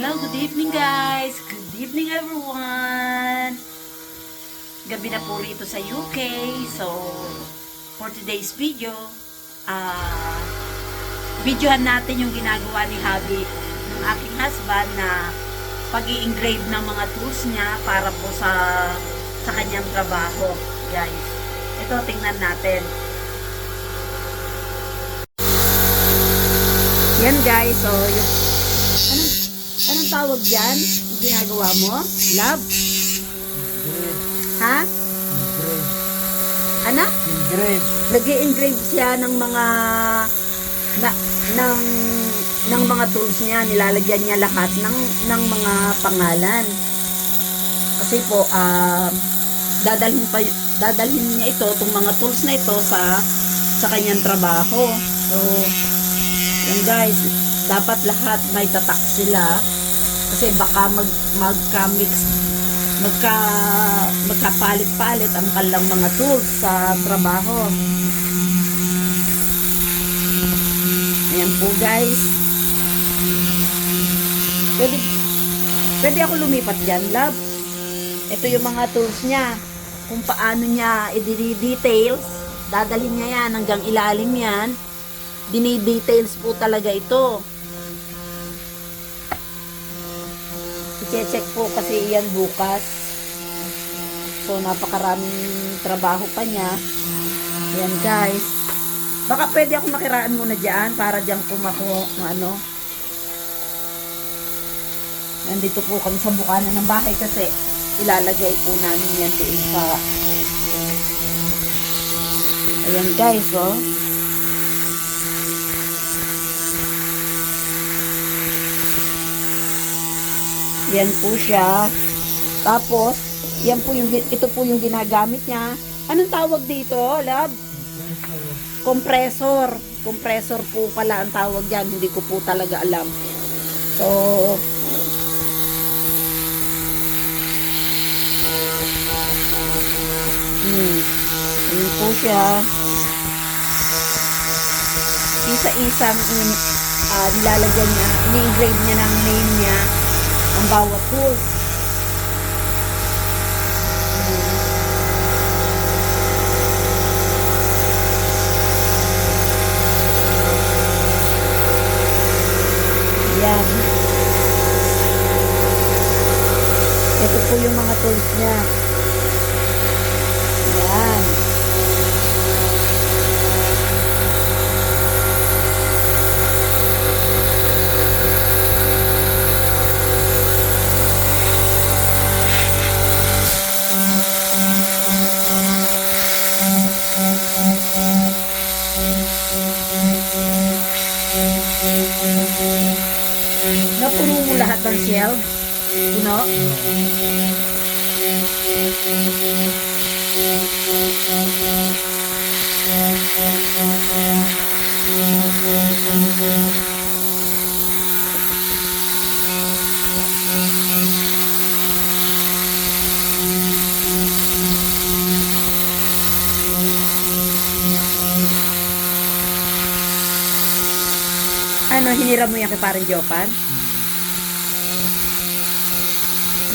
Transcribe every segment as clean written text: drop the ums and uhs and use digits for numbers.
Hello, good evening guys. Good evening everyone. Gabi na po rito sa UK. So, for today's video, ah, videohan natin yung ginagawa ni Habi, ng aking husband, na pag-i-engrave ng mga tools niya para po sa kanyang trabaho. Guys, ito tingnan natin. Yan guys, so yung anong tawag dyan? Yung ginagawa mo? Love? Ha? Ano? Engrave. Nag-i-engrave siya ng mga ng mga tools niya. Nilalagyan niya lahat ng mga pangalan. Kasi po, dadalhin niya ito, itong mga tools na ito sa kanyang trabaho. So, yan guys, dapat lahat may tatak sila kasi baka magkapalit-palit ang kanilang mga tools sa trabaho. Ayan po guys. Pwede ako lumipat dyan, love. Ito yung mga tools niya. Kung paano niya i-details, dadalhin niya yan hanggang ilalim yan. Dini-details po talaga ito. I-check po kasi yan bukas. So, napakaraming trabaho pa niya. Yan guys. Baka pwede ako makiraan muna dyan para dyan kumako ano. Nandito po kami sa bukana ng bahay kasi ilalagay po namin yan doon sa ayan guys, oh. Yan po siya. Tapos, ito po yung ginagamit niya. Anong tawag dito, love? Compressor. Compressor po pala ang tawag diyan. Hindi ko po talaga alam. So, ayan po siya. Isa-isang nilalagyan niya, ini-engrave niya ng name niya ang bawat tools. Yan. Ito po yung mga tools niya. Yan. Napuno mo lahat ng shelf? Puno? Ano, hinira mo yan kay parang Jopan?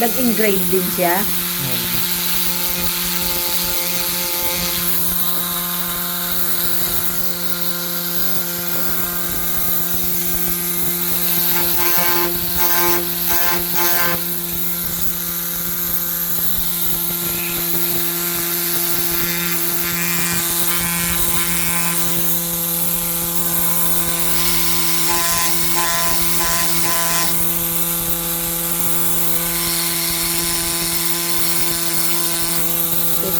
Nag-engrave din siya?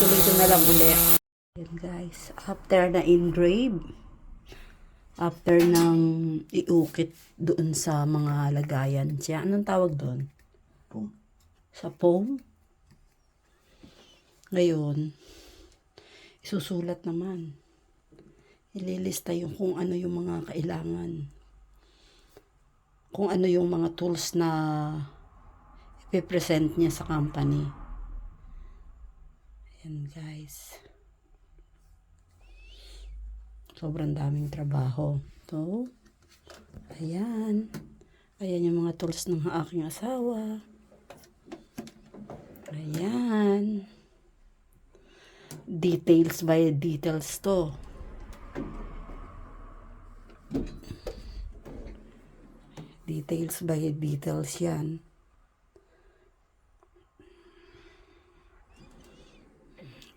Tuloy-tuloy na lang uli. Yan guys, after na engrave, after nang iukit doon sa mga lagayan siya, anong tawag doon? Foam. Sa foam? Ngayon, isusulat naman. Ililista yung kung ano yung mga kailangan. Kung ano yung mga tools na ipipresent niya sa company. Ayan guys. Sobrang daming trabaho. So, ayan. Ayan yung mga tools ng aking asawa. Ayan. Details by details to. Details by details yan.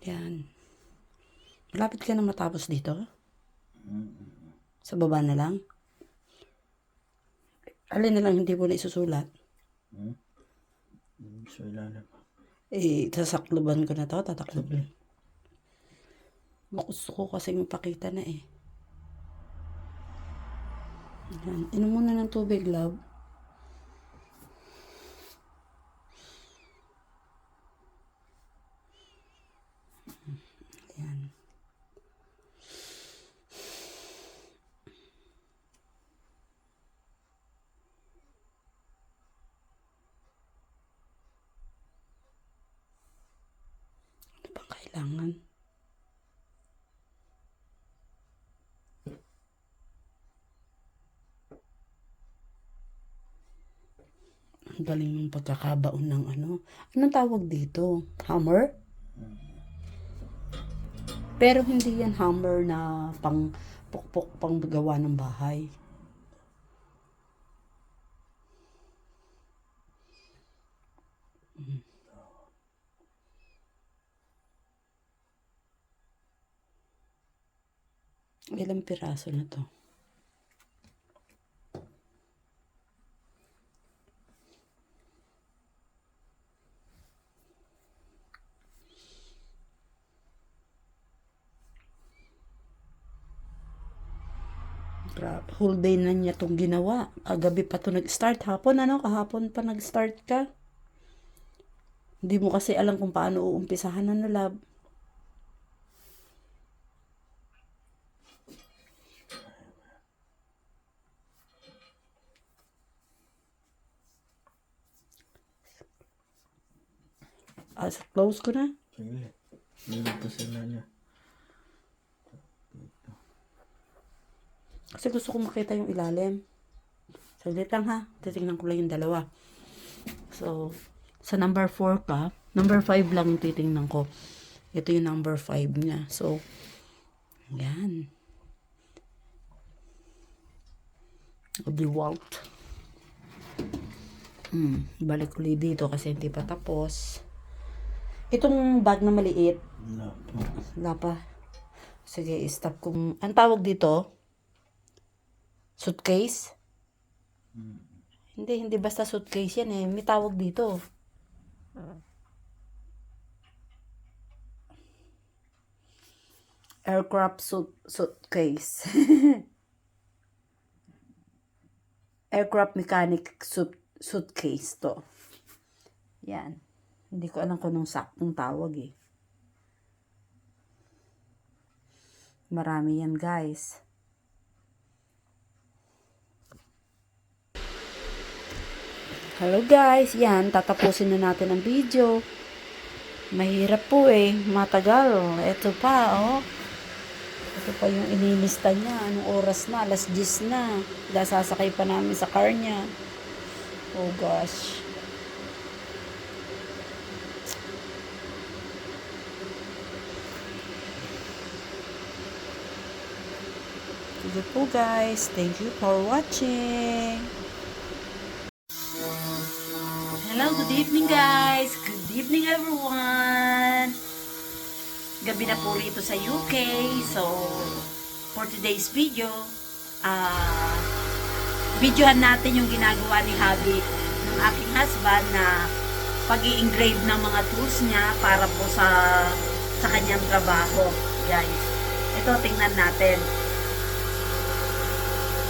Yan. Malapit ka na matapos dito? Sa baba na lang? Alin na lang hindi mo na isusulat? So, ilalim. Sasakluban ko na to, tatakluban. Gusto ko kasi mapakita na eh. Yan. Inom muna ng tubig, love. Yan. Ano bang kailangan? Ang galing ng pagkakabaon ng ano. Anong tawag dito? Hammer? Pero hindi yan hammer na pang pukpok pang gawa ng bahay. Ilang piraso na to? Whole day na niya itong ginawa. Kagabi pa ito nag-start. Hapon, ano? Kahapon pa nag-start ka. Hindi mo kasi alam kung paano uumpisahan, ano, love. Close ko na. Sige. Nilagpasan na niya. Kasi gusto ko makita yung ilalim. Saglit lang ha. Titignan ko lang yung dalawa. So, sa number 4 ka, number 5 lang yung titignan ko. Ito yung number 5 niya. So, yan. DeWalt. Balik ulit dito kasi hindi pa tapos. Itong bag na maliit. Wala po. Wala pa. Sige, stop kung... Ang tawag dito? Suitcase? Hindi basta suitcase yan eh. May tawag dito. Aircraft suitcase. Aircraft mechanic suitcase to. Yan. Hindi ko alam kung anong saktong tawag eh. Marami yan, guys. Hello guys, yan, tatapusin na natin ang video. Mahirap po eh, matagal. Ito pa, oh. Ito pa yung inilista niya. Anong oras na? Alas 10 na. Dahil sasakay pa namin sa car niya. Oh gosh. Sige po guys, thank you for watching. Hello, good evening guys. Good evening everyone. Gabi na po rito sa UK. So, for today's video, videohan natin yung ginagawa ni Habi ng aking husband na pag-i-engrave ng mga tools niya para po sa kanyang trabaho. Guys, ito tingnan natin.